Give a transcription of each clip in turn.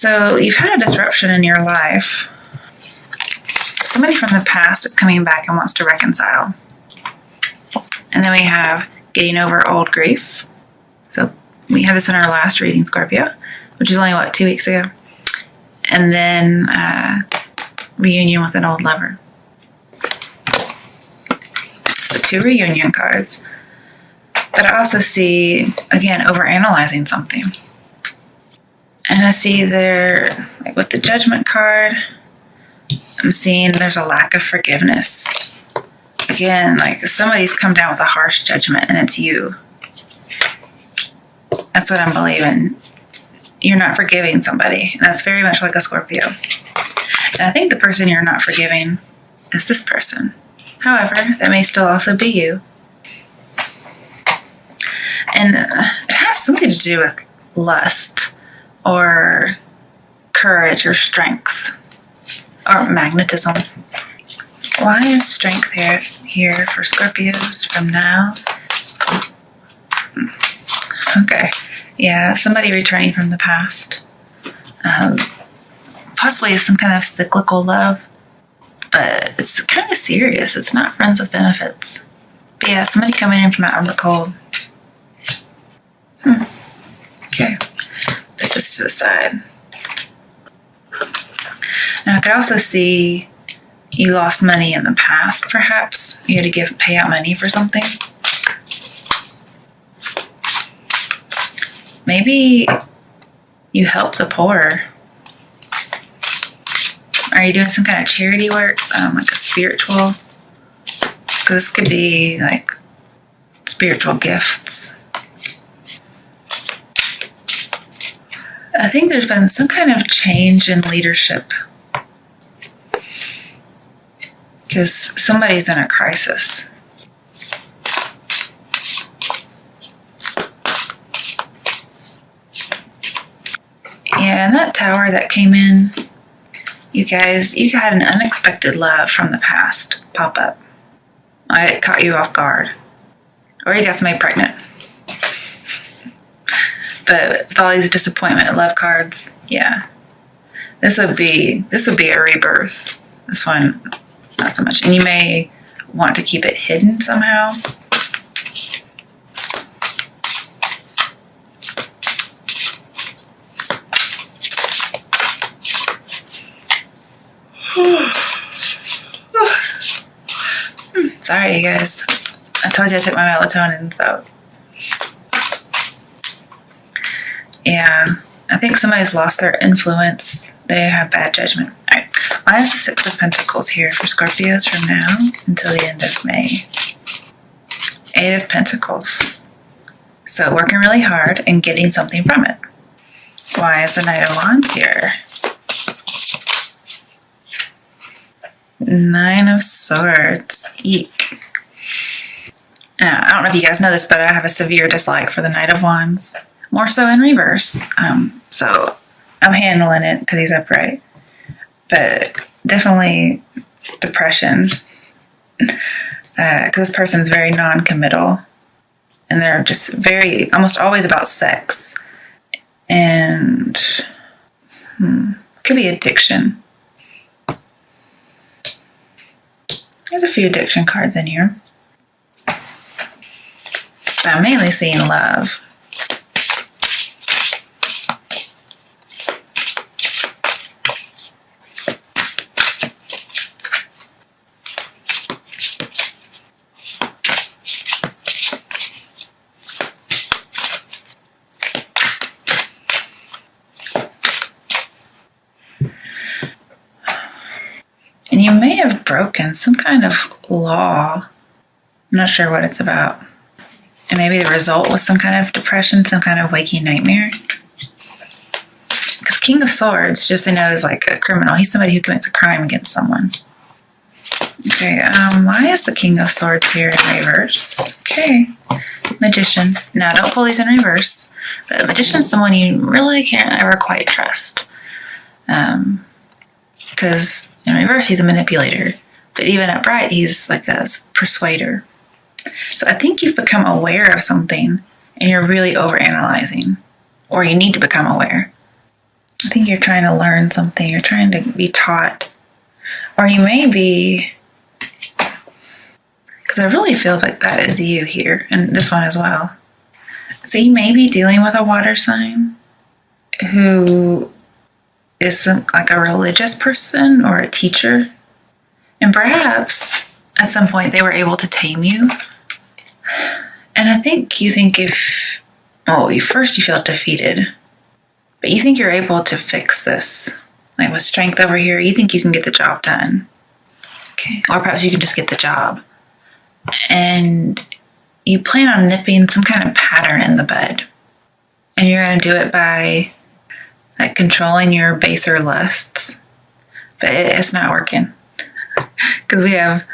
So you've had a disruption in your life. Somebody from the past is coming back and wants to reconcile. And then we have getting over old grief. So we had this in our last reading, Scorpio, which is only, 2 weeks ago. And then reunion with an old lover. So 2 reunion cards. But I also see, again, overanalyzing something. And I see there, like with the Judgment card, I'm seeing there's a lack of forgiveness. Again, like somebody's come down with a harsh judgment and it's you. That's what I'm believing. You're not forgiving somebody. And that's very much like a Scorpio. And I think the person you're not forgiving is this person. However, that may still also be you. And it has something to do with lust or courage or strength or magnetism. Why is strength here for Scorpios from now? Okay. Yeah, somebody returning from the past. Possibly some kind of cyclical love. But it's kind of serious. It's not friends with benefits. But yeah, somebody coming in from out in the cold. Okay. Put this to the side. Now, I could also see you lost money in the past, perhaps. You had to pay out money for something. Maybe you help the poor. Are you doing some kind of charity work, like a spiritual? Because this could be like spiritual gifts. I think there's been some kind of change in leadership. Because somebody's in a crisis. Yeah, and that tower that came in, you guys, you had an unexpected love from the past pop up. It caught you off guard. Or you got somebody pregnant. But with all these disappointment love cards, yeah. This would be a rebirth. This one, not so much. And you may want to keep it hidden somehow. Sorry, you guys. I told you I took my melatonin, so. Yeah, I think somebody's lost their influence. They have bad judgment. All right. Why is the 6 of Pentacles here for Scorpios from now until the end of May? 8 of Pentacles. So working really hard and getting something from it. Why is the Knight of Wands here? 9 of Swords. Eek. Now, I don't know if you guys know this, but I have a severe dislike for the Knight of Wands. More so in reverse. So I'm handling it because he's upright. But definitely depression. Because this person's very non-committal. And they're just almost always about sex. And could be addiction. There's a few addiction cards in here. But I'm mainly seeing love. And you may have broken some kind of law. I'm not sure what it's about. And maybe the result was some kind of depression, some kind of waking nightmare. Because King of Swords, just so you know, is like a criminal. He's somebody who commits a crime against someone. Okay, why is the King of Swords here in reverse? Okay, Magician. Now, don't pull these in reverse. But a Magician's someone you really can't ever quite trust. Because in reverse, he's a manipulator. But even upright, he's like a persuader. So I think you've become aware of something and you're really overanalyzing. Or you need to become aware. I think you're trying to learn something, you're trying to be taught, or you may be, because I really feel like that is you here, and this one as well. So you may be dealing with a water sign who is like a religious person or a teacher, and perhaps at some point they were able to tame you. And I think you think first you felt defeated, but you think you're able to fix this. Like with strength over here, you think you can get the job done. Okay. Or perhaps you can just get the job. And you plan on nipping some kind of pattern in the bud. And you're going to do it by like controlling your baser lusts. But it's not working. Because we have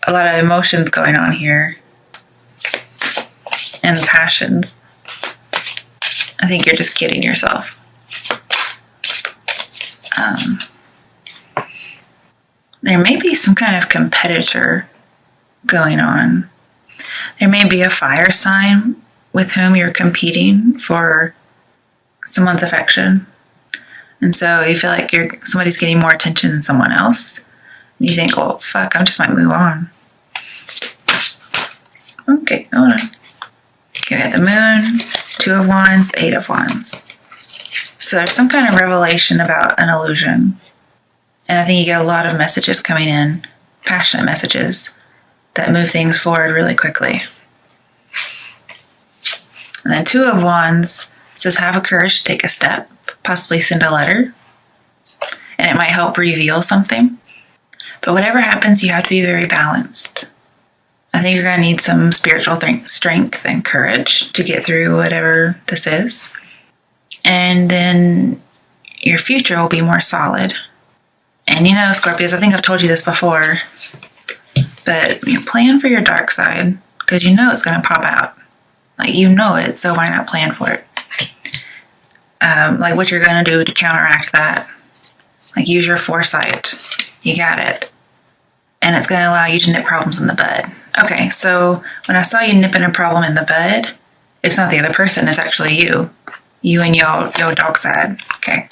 a lot of emotions going on here. And passions. I think you're just kidding yourself. There may be some kind of competitor going on. There may be a fire sign with whom you're competing for someone's affection. And so you feel like somebody's getting more attention than someone else. And you think, well, fuck, I just might move on. Okay, hold on. Okay, we got the moon, 2 of wands, 8 of wands. So there's some kind of revelation about an illusion. And I think you get a lot of messages coming in, passionate messages, that move things forward really quickly. And then 2 of wands says have a courage to take a step, possibly send a letter. And it might help reveal something. But whatever happens, you have to be very balanced. I think you're going to need some spiritual strength and courage to get through whatever this is. And then your future will be more solid. And you know, Scorpios, I think I've told you this before, but plan for your dark side because you know it's going to pop out. Like, you know it, so why not plan for it? Like what you're going to do to counteract that. Like, use your foresight. You got it. And it's going to allow you to nip problems in the bud. Okay, so when I saw you nipping a problem in the bud, it's not the other person, it's actually you. You and your dog side. Okay,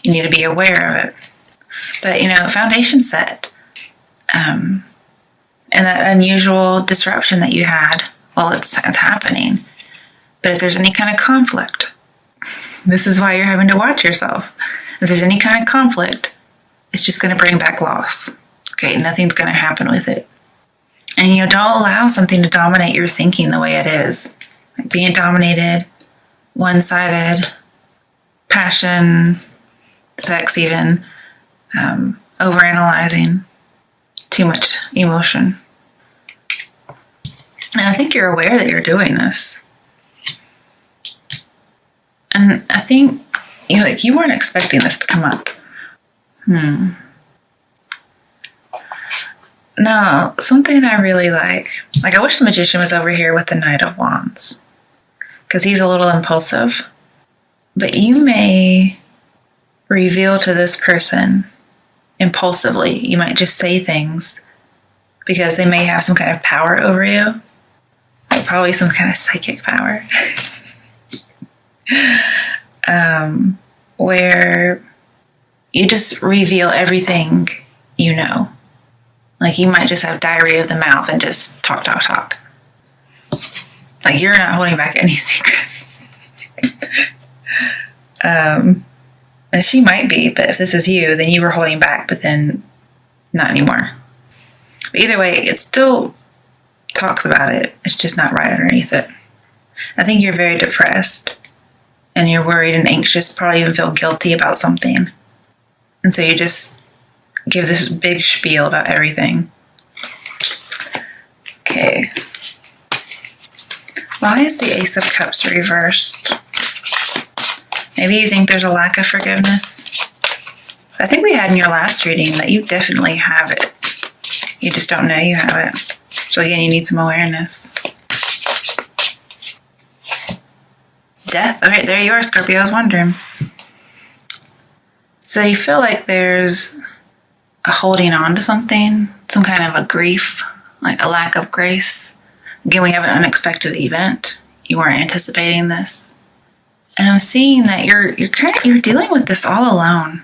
you need to be aware of it. But, foundation set. And that unusual disruption that you had, well, it's happening. But if there's any kind of conflict, this is why you're having to watch yourself. If there's any kind of conflict, it's just going to bring back loss. Okay, nothing's going to happen with it. And don't allow something to dominate your thinking the way it is. Like being dominated, one-sided, passion, sex even, overanalyzing, too much emotion. And I think you're aware that you're doing this. And I think, you weren't expecting this to come up. No, something I really like I wish the magician was over here with the Knight of Wands, because he's a little impulsive. But you may reveal to this person impulsively. You might just say things because they may have some kind of power over you, like probably some kind of psychic power, where you just reveal everything you know. Like, you might just have diarrhea of the mouth and just talk. Like, you're not holding back any secrets. And she might be, but if this is you, then you were holding back, but then not anymore. But either way, it still talks about it. It's just not right underneath it. I think you're very depressed, and you're worried and anxious, probably even feel guilty about something. And so you just give this big spiel about everything. Okay. Why is the Ace of Cups reversed? Maybe you think there's a lack of forgiveness. I think we had in your last reading that you definitely have it. You just don't know you have it. So again, you need some awareness. Death. Okay, there you are, Scorpio. I was wondering. So you feel like there's a holding on to something, some kind of a grief, like a lack of grace. Again, we have an unexpected event. You weren't anticipating this. And I'm seeing that you're dealing with this all alone.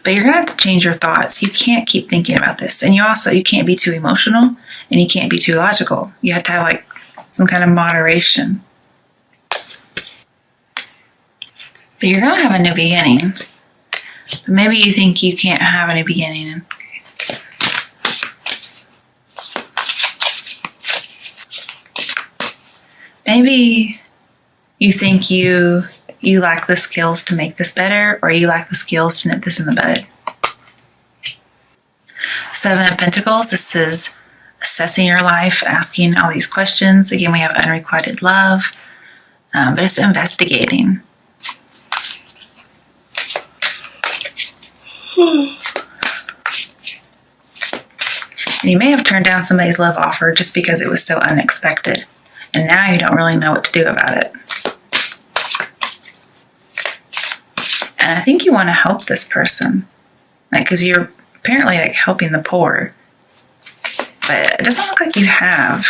But you're going to have to change your thoughts. You can't keep thinking about this. And you can't be too emotional and you can't be too logical. You have to have like some kind of moderation. But you're going to have a new beginning. But maybe you think you can't have a new beginning. Maybe you think you lack the skills to make this better, or you lack the skills to nip this in the bud. Seven of Pentacles, this is assessing your life, asking all these questions. Again, we have unrequited love, but it's investigating. And you may have turned down somebody's love offer just because it was so unexpected. And now you don't really know what to do about it. And I think you want to help this person. Because you're apparently helping the poor. But it doesn't look like you have.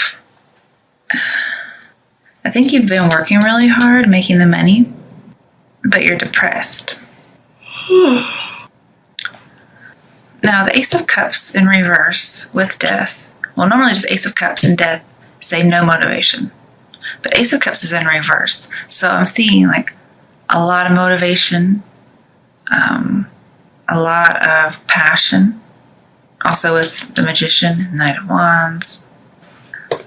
I think you've been working really hard, making the money. But you're depressed. Now, the Ace of Cups in reverse with death. Well, normally just Ace of Cups and death say no motivation. But Ace of Cups is in reverse. So I'm seeing a lot of motivation, a lot of passion. Also with the Magician, Knight of Wands.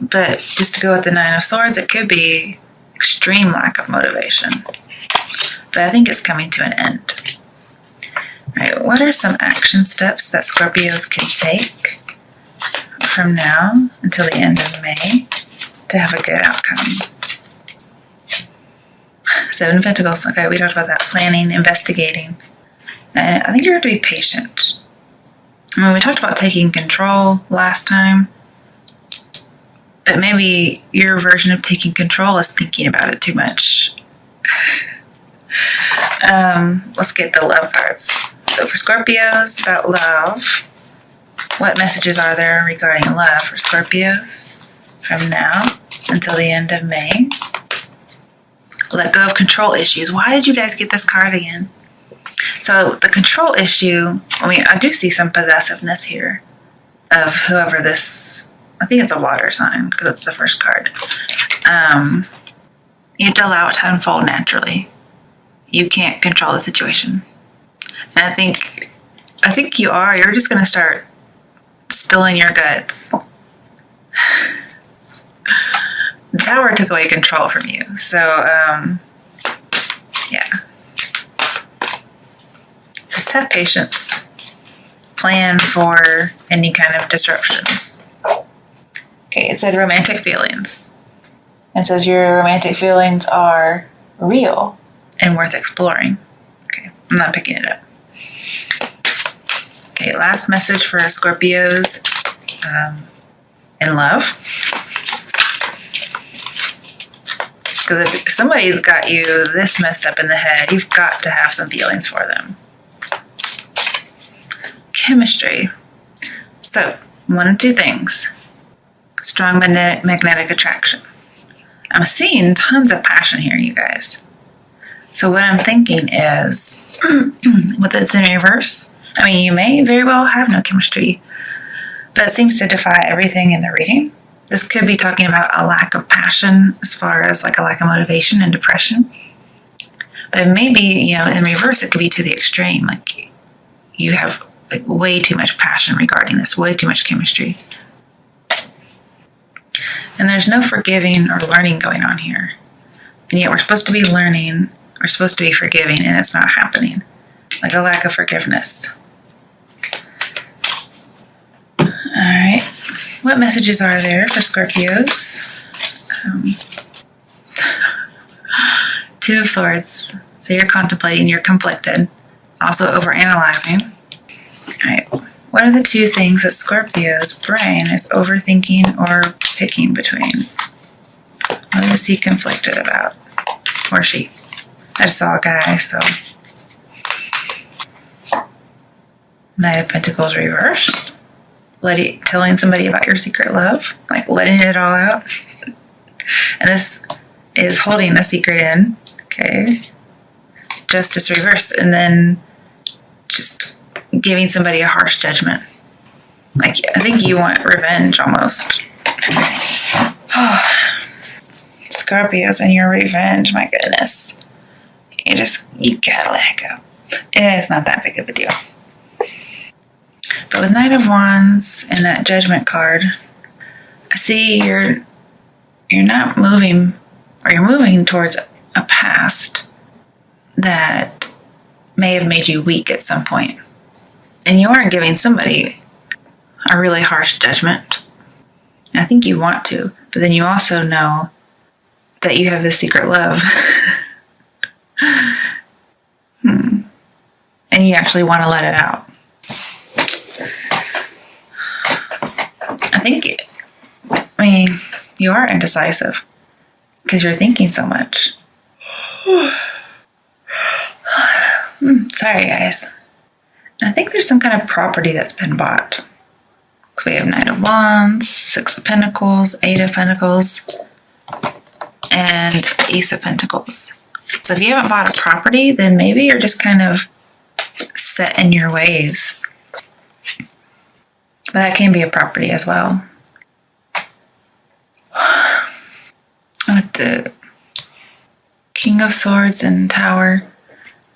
But just to go with the Nine of Swords, it could be extreme lack of motivation. But I think it's coming to an end. Right, what are some action steps that Scorpios can take from now until the end of May to have a good outcome? Seven of Pentacles. Okay, we talked about that. Planning, investigating. And I think you're going to be patient. We talked about taking control last time. But maybe your version of taking control is thinking about it too much. Let's get the love cards. So for Scorpios, about love, what messages are there regarding love for Scorpios from now until the end of May? Let go of control issues. Why did you guys get this card again? So the control issue, I do see some possessiveness here of whoever this, I think it's a water sign because it's the first card. You have to allow it to unfold naturally. You can't control the situation. And I think you are. You're just going to start spilling your guts. The Tower took away control from you. So, yeah. Just have patience. Plan for any kind of disruptions. Okay, it said romantic feelings. It says your romantic feelings are real and worth exploring. Okay, I'm not picking it up. Okay, last message for Scorpios in love. Because if somebody's got you this messed up in the head, you've got to have some feelings for them. Chemistry. So, one of two things. Strong magnetic attraction. I'm seeing tons of passion here, you guys. So what I'm thinking is, with this in reverse, you may very well have no chemistry, but it seems to defy everything in the reading. This could be talking about a lack of passion as far as a lack of motivation and depression. But maybe, in reverse, it could be to the extreme. You have way too much passion regarding this, way too much chemistry. And there's no forgiving or learning going on here. And yet we're supposed to be learning, we're supposed to be forgiving, and it's not happening. A lack of forgiveness. Alright. What messages are there for Scorpios? Two of Swords. So you're contemplating, you're conflicted. Also overanalyzing. Alright. What are the two things that Scorpio's brain is overthinking or picking between? What is he conflicted about? Or she? I just saw a guy, so. Knight of Pentacles reversed. Telling somebody about your secret love. Letting it all out. And this is holding the secret in. Okay. justice reversed, and then just giving somebody a harsh judgment. Like, I think you want revenge almost. Scorpios and your revenge, my goodness. You gotta let it go. It's not that big of a deal. But with Knight of Wands and that Judgment card, I see you're not moving, or you're moving towards a past that may have made you weak at some point. And you aren't giving somebody a really harsh judgment. I think you want to, but then you also know that you have this secret love. And you actually want to let it out. You are indecisive because you're thinking so much. Sorry, guys. I think there's some kind of property that's been bought. So we have Knight of Wands, Six of Pentacles, Eight of Pentacles, and Ace of Pentacles. So if you haven't bought a property, then maybe you're just kind of set in your ways. But that can be a property as well. With the King of Swords and Tower,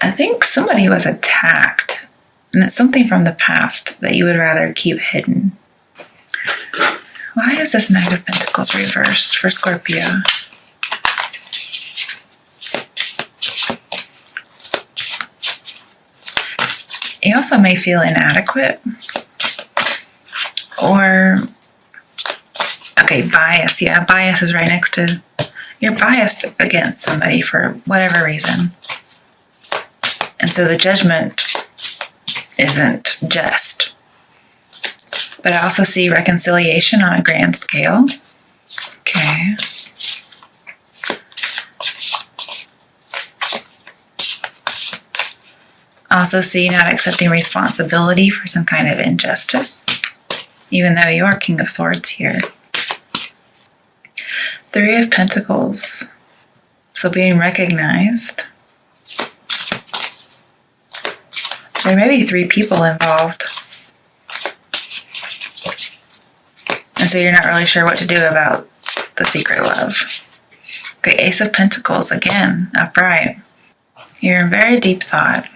I think somebody was attacked. And it's something from the past that you would rather keep hidden. Why is this Knight of Pentacles reversed for Scorpio? You also may feel inadequate. Or, okay, bias. Yeah, bias is right next to, you're biased against somebody for whatever reason. And so the judgment isn't just. But I also see reconciliation on a grand scale. Okay. I also see not accepting responsibility for some kind of injustice, even though you are King of Swords here. Three of Pentacles. So being recognized. There may be three people involved. And so you're not really sure what to do about the secret love. Okay, Ace of Pentacles, again, upright. You're in very deep thought.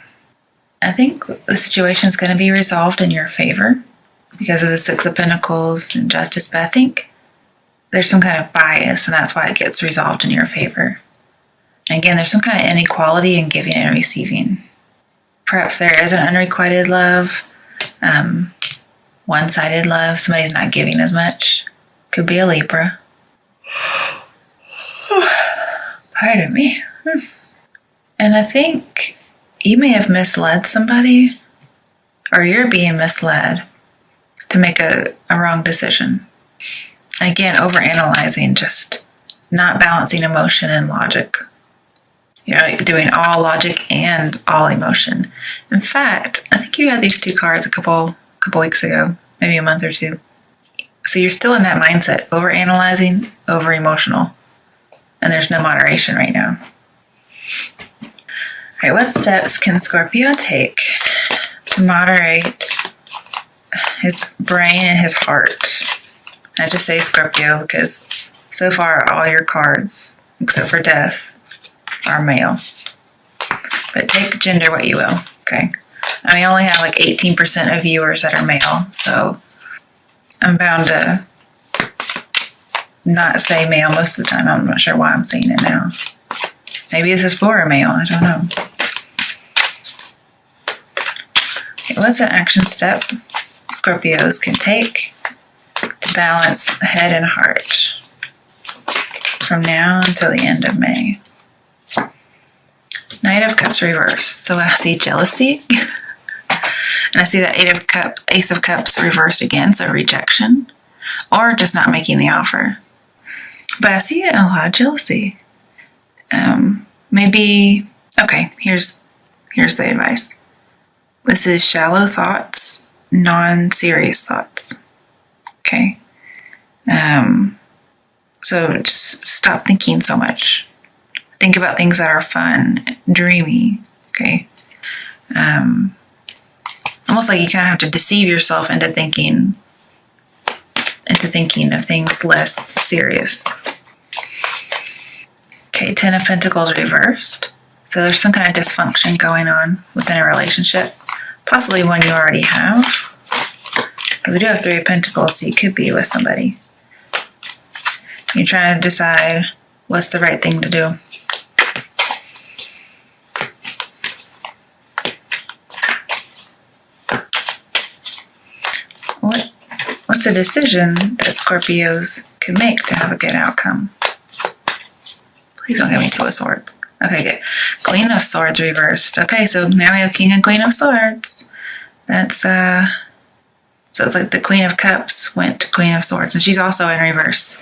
I think the situation is going to be resolved in your favor because of the Six of Pentacles and Justice, but I think there's some kind of bias, and that's why it gets resolved in your favor. And again, there's some kind of inequality in giving and receiving. Perhaps there is an unrequited love, one-sided love. Somebody's not giving as much. Could be a Libra. Pardon me. And I think you may have misled somebody, or you're being misled to make a wrong decision. Again, overanalyzing, just not balancing emotion and logic. You're like doing all logic and all emotion. In fact, I think you had these two cards a couple weeks ago, maybe a month or two. So you're still in that mindset, overanalyzing, over-emotional. And there's no moderation right now. All right, what steps can Scorpio take to moderate his brain and his heart? I just say Scorpio because so far all your cards, except for Death, are male. But take gender what you will, okay? I only have like 18% of viewers that are male, so I'm bound to not say male most of the time. I'm not sure why I'm saying it now. Maybe this is for a male, I don't know. Okay, what's an action step Scorpios can take to balance head and heart from now until the end of May? Knight of Cups reversed. So I see jealousy. And I see that Ace of Cups reversed again, so rejection. Or just not making the offer. But I see a lot of jealousy. Maybe, okay, here's the advice. This is shallow thoughts, non-serious thoughts. Okay? So just stop thinking so much. Think about things that are fun, dreamy, Okay. Almost like you kind of have to deceive yourself into thinking of things less serious. Okay, Ten of Pentacles reversed. So there's some kind of dysfunction going on within a relationship, possibly one you already have. But we do have Three of Pentacles, so you could be with somebody. You're trying to decide what's the right thing to do. What's a decision that Scorpios can make to have a good outcome? Please don't give me Two of Swords. Okay, good. Queen of Swords reversed. Okay, so now we have King and Queen of Swords. That's, so it's like the Queen of Cups went to Queen of Swords, and she's also in reverse.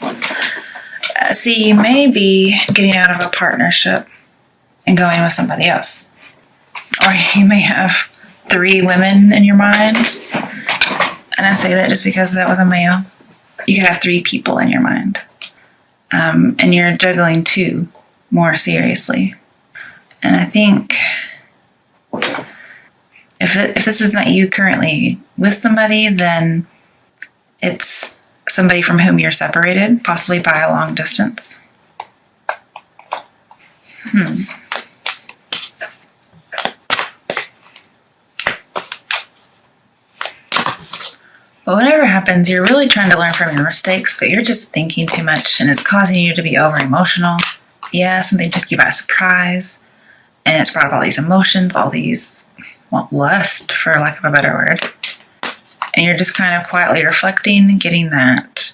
See, you may be getting out of a partnership and going with somebody else. Or you may have 3 women in your mind. And I say that just because that was a male. You could have 3 people in your mind. And you're juggling 2 more seriously. And I think if this is not you currently with somebody, then it's somebody from whom you're separated, possibly by a long distance. But whatever happens, you're really trying to learn from your mistakes, but you're just thinking too much and it's causing you to be over emotional. Yeah, something took you by surprise and it's brought up all these emotions, all these, lust, for lack of a better word. And you're just kind of quietly reflecting, getting that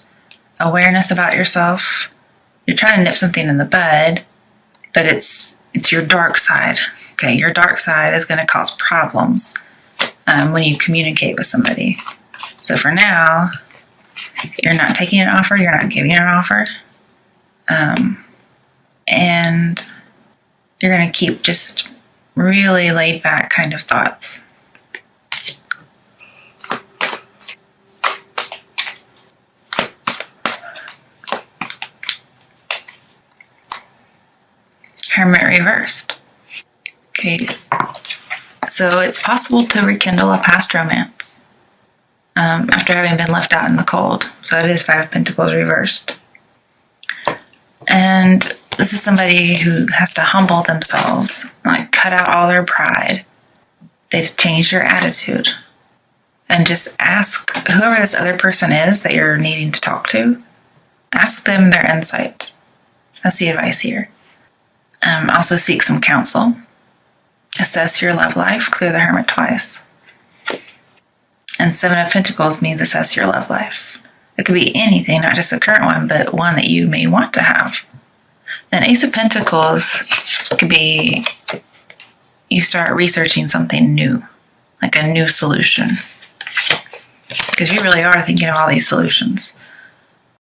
awareness about yourself. You're trying to nip something in the bud, but it's your dark side. Okay, your dark side is going to cause problems when you communicate with somebody. So for now, you're not taking an offer, you're not giving an offer. And you're going to keep just really laid back kind of thoughts. Hermit reversed. Okay, so it's possible to rekindle a past romance after having been left out in the cold. So it is Five of Pentacles reversed. And this is somebody who has to humble themselves, like cut out all their pride. They've changed their attitude. And just ask whoever this other person is that you're needing to talk to, ask them their insight. That's the advice here. Also seek some counsel. Assess your love life, because we have the Hermit twice. And Seven of Pentacles means assess your love life. It could be anything, not just a current one, but one that you may want to have. An Ace of Pentacles could be you start researching something new, like a new solution. Because you really are thinking of all these solutions.